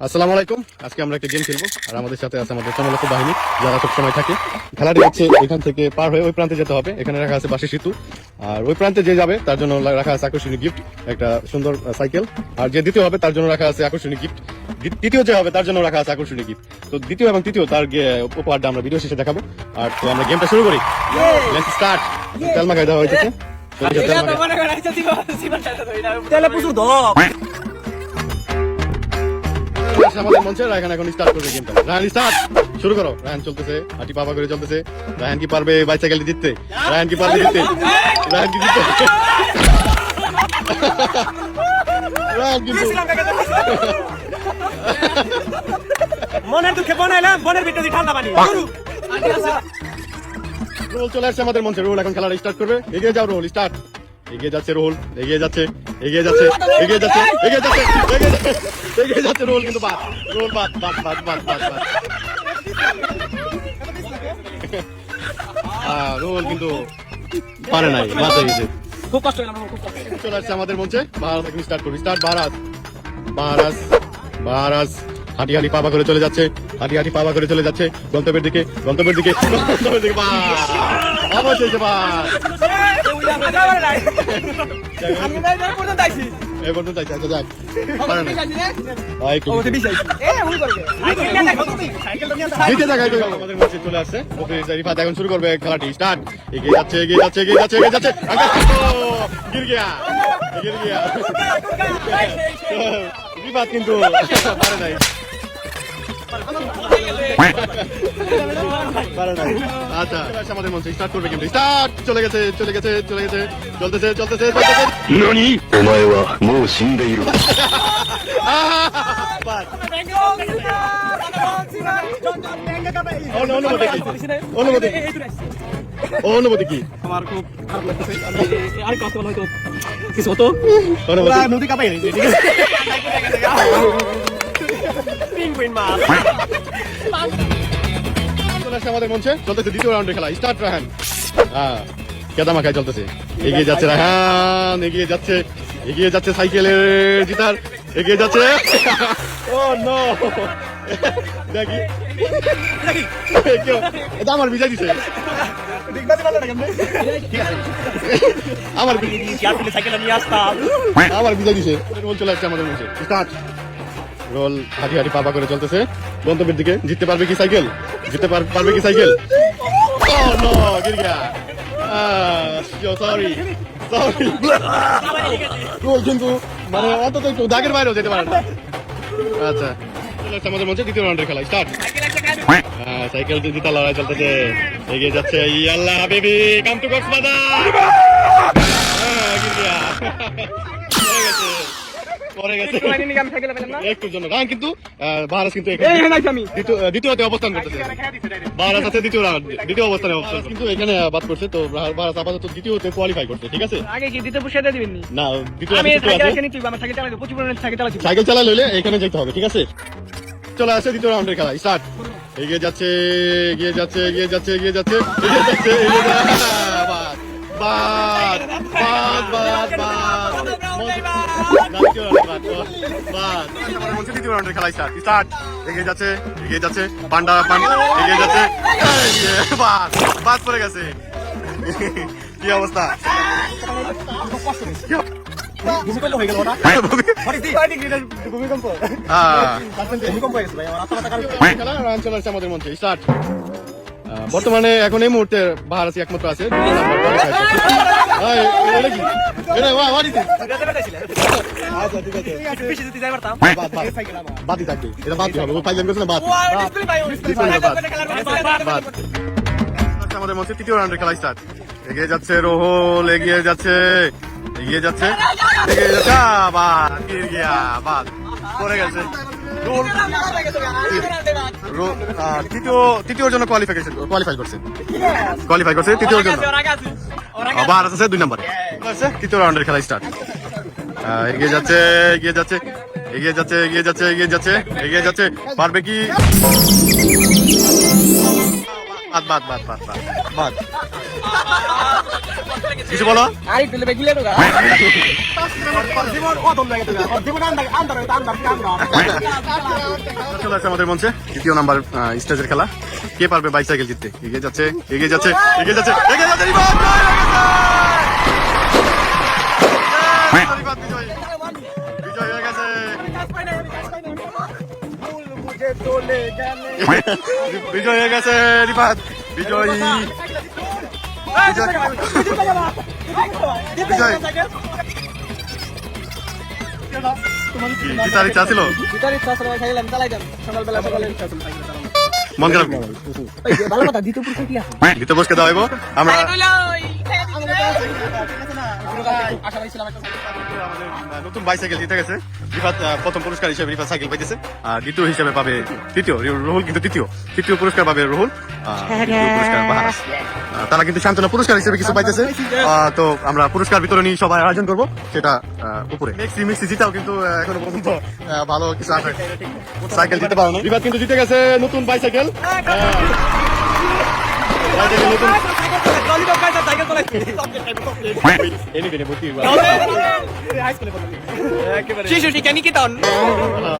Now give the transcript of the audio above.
আসসালামু আলাইকুম। আজকে আমরা একটা গেম খেলবো আর আমাদের সাথে আছে আমাদের সমলক্ষ বাহিনী যারা সব সময় থাকে। খেলাটি হচ্ছে এখান থেকে পার হয়ে ওই প্রান্তে যেতে হবে। এখানে রাখা আছে বাঁশের সেতু, আর ওই প্রান্তে যে যাবে তার জন্য রাখা আছে আকর্ষণীয় গিফট, একটা সুন্দর সাইকেল। আর যে দ্বিতীয় হবে তার জন্য রাখা আছে আকর্ষণীয় গিফট। তৃতীয় যে হবে তার জন্য রাখা আছে আকর্ষণীয় গিফট। তো দ্বিতীয় এবং তৃতীয় তার উপহারটা আমরা ভিডিও শেষে দেখাবো। আর তো আমরা গেমটা শুরু করি। Let's start. তেল মাখাই দেওয়া হয়েছে। আমাদের মঞ্চে রায়হান এখন স্টার্ট করবে গেমটা। রায়হান স্টার্ট, শুরু করো। রায়হান চলতেছে, হাঁটি পাপা করে চলতেছে। রায়হান কি পারবে বাইসাইকেলটি জিততে? রায়হান কি পারবে জিততে? রায়হান কি জিততে? রায়হান কিন্তু মনের দুঃখে বানাইলাম, মনের ভিতরে ঠান্ডা পানি। রোল চলে আসছে আমাদের মঞ্চে। রোল এখন খেলাটা স্টার্ট করবে। এগিয়ে যাও রোল, স্টার্ট। এগিয়ে যাচ্ছে রোল, এগিয়ে যাচ্ছে, এগিয়ে যাচ্ছে, এগিয়ে যাচ্ছে, এগিয়ে যাচ্ছে, এগিয়ে যাচ্ছে, এগিয়ে যাচ্ছে রোল, কিন্তু বাদ, রোল বাদ, বাদ, বাদ, বাদ, বাদ, বাদ। রোল কিন্তু পারে নাই, বাদ হয়ে গেছে। খুব কষ্ট হইলাম, খুব কষ্ট। চলে আসছে আমাদের মঞ্চে। বাহারাজ এখন স্টার্ট করবে। স্টার্ট বাহারাজ, বাহারাজ, বাহারাজ হাঁটি হাঁটি পাবা করে চলে যাচ্ছে, হাঁটি হাঁটি পাবা করে চলে যাচ্ছে গন্তব্যের দিকে, গন্তব্যের দিকে, গন্তব্যের দিকে। অবশ্যই বাস এই পর্যন্ত আচ্ছা যাক, পারে না আমাদের মধ্যে চলে আসছে। রিফাত এখন শুরু করবে খেলাটি। স্টার্ট। এগিয়ে যাচ্ছে, এগিয়ে যাচ্ছে, এগিয়ে যাচ্ছে, এগিয়ে যাচ্ছে। গির গিয়া, গির গিয়া। রিফাত কিন্তু পারে নাই, আচ্ছা আমাদের মঞ্চে স্টার্ট করবে কিন্তু। স্টার্ট। চলে গেছে, চলে গেছে, চলে গেছে, চলতেছে, চলতেছে, চলতেছে। নানি? ওমায়ে ওয়া মৌ শিন্দে ইরু। অনুমতি কি? অনুমতি কি? আমার খুব খারাপ লাগতেছে। আর কষ্ট হয়তো কিছু হতো। নদী কাঁপাই নাই। আমাদের মঞ্চে চলতেছে দ্বিতীয় রাউন্ডের খেলা। স্টার্ট। রায়হান কেদা মাখায় চলতেছে। এগিয়ে যাচ্ছে রায়হান, এগিয়ে যাচ্ছে, এগিয়ে যাচ্ছে সাইকেলের জিতার, এগিয়ে যাচ্ছে। ও নো, দেখি এটা আমার বিজয় দিছে, আমার সাইকেল নিয়ে আসতাম। আমার বিজয় দিছে। রোল চলে আসছে আমাদের মঞ্চে। স্টার্ট। রোল হাঁটি হাঁটি পাপা করে চলতেছে গন্তব্যের দিকে। জিততে পারবে কি সাইকেল? জিততে পারবে কি সাইকেল? ও নো, গির গিয়া। Sorry, sorry. রোল কিন্তু মানে অন্তত একটু দাগের বাইরেও যেতে পারে না। আচ্ছা, আমাদের মঞ্চে দ্বিতীয় রাউন্ডের খেলা। স্টার্ট। সাইকেল জিতা লড়াই চলতেছে। এগিয়ে যাচ্ছে। ইয়াল্লাহ বেবি, কাম টু কক্সবাজার। গির গিয়া, পড়ে গেছে, পড়ে গেছে একটুর জন্য। রান কিন্তু বাহারাজ কিন্তু দ্বিতীয়তে অবস্থান করতেছে। বাহারাজ আছে দ্বিতীয় অবস্থানে অবস্থান, কিন্তু এখানে বাদ করছে। তো বাহারাজ আপাতত দ্বিতীয়তে কোয়ালিফাই করছে। ঠিক আছে, আগে কি দিতে বসে দিবেন না? দ্বিতীয় সাইকেল চালা লইলে এখানে যেতে হবে। ঠিক আছে, চলে আসে দ্বিতীয় রাউন্ডের খেলা। স্টার্ট। এগিয়ে যাচ্ছে, এগিয়ে যাচ্ছে, এগিয়ে যাচ্ছে, এগিয়ে যাচ্ছে, এগিয়ে যাচ্ছে, এগিয়ে যাচ্ছে। বাদ, বাদ, বাদ, বাদ, দ্বিতীয় রাউন্ডের খেলা। স্টার্ট। স্টার্ট। এগিয়ে যাচ্ছে, এগিয়ে যাচ্ছে, পান্ডা এগিয়ে যাচ্ছে। বাদ পড়ে গেছে। কি অবস্থা? ভূমিকম্প হয়ে গেল না? ভূমিকম্প রান চলে আসছে আমাদের মঞ্চে। স্টার্ট। বর্তমানে এখন এই মুহূর্তে বাহারাজ একমাত্র আছে। বাদই থাকবে, এটা বাদ হবে। আমাদের মঞ্চে তৃতীয় রাউন্ডের খেলা। স্টার্ট। এগিয়ে যাচ্ছে রোহল, এগিয়ে যাচ্ছে, এগিয়ে যাচ্ছে, এগিয়ে যাচ্ছে। বাদ পড়ে গেছে। তৃতীয় জন্য কোয়ালিফাই করছে, তৃতীয় জন্য। বাহারাজ আছে 2 নম্বরে। তৃতীয় রাউন্ডের খেলা। স্টার্ট। এগিয়ে যাচ্ছে, এগিয়ে যাচ্ছে, এগিয়ে যাচ্ছে, এগিয়ে যাচ্ছে, এগিয়ে যাচ্ছে, এগিয়ে যাচ্ছে। পারবে কি? বাদ, বাদ, বাদ, বাদ, বাদ, বাদ। কিছু বলো আরে তুলে বেগুলে তো জীবন ও দম লাগে তো জীবন আন্দার চলে আসছে আমাদের মঞ্চে দ্বিতীয় নাম্বার স্টেজের খেলা কে পারবে বাইসাইকেল জিততে এগিয়ে যাচ্ছে এগিয়ে যাচ্ছে এগিয়ে যাচ্ছে এগিয়ে যাচ্ছে রিবাদ জয় হয়ে গেছে! বিজয় হয়ে গেছে বিজয় হয়ে গেছে রিবাদ বিজয় বিজয় জিতার ইচ্ছা ছিল ভিতরে ইচ্ছা ছিল খাইলাম চালাইতাম সকালবেলা সকালে ইচ্ছা ছিল মন খারাপ ভালো কথা দ্বিতীয় পুরস্কার কি আছে দ্বিতীয় পুরস্কার দেওয়া হইব আমরা নতুন বাইসাইকেল জিতে গেছে রিফাত প্রথম পুরস্কার হিসেবে রিফাত সাইকেল পাইতেছে আর দ্বিতীয় হিসেবে পাবে তৃতীয় রুহুল কিন্তু তৃতীয় পুরস্কার পাবে রুহুল দ্বিতীয় পুরস্কার বাহারাস তারা কিন্তু সান্ত্বনা পুরস্কার হিসেবে কিছু পাইতেছে তো আমরা পুরস্কার বিতরণী সবাই আয়োজন করব সেটা উপরে মিক্সি জিতাও কিন্তু এখনো পর্যন্ত ভালো কিছু আসে সাইকেল জিতে পারো না রিফাত কিন্তু জিতে গেছে নতুন বাইসাইকেল নতুন শিশু টিকা নিকেতন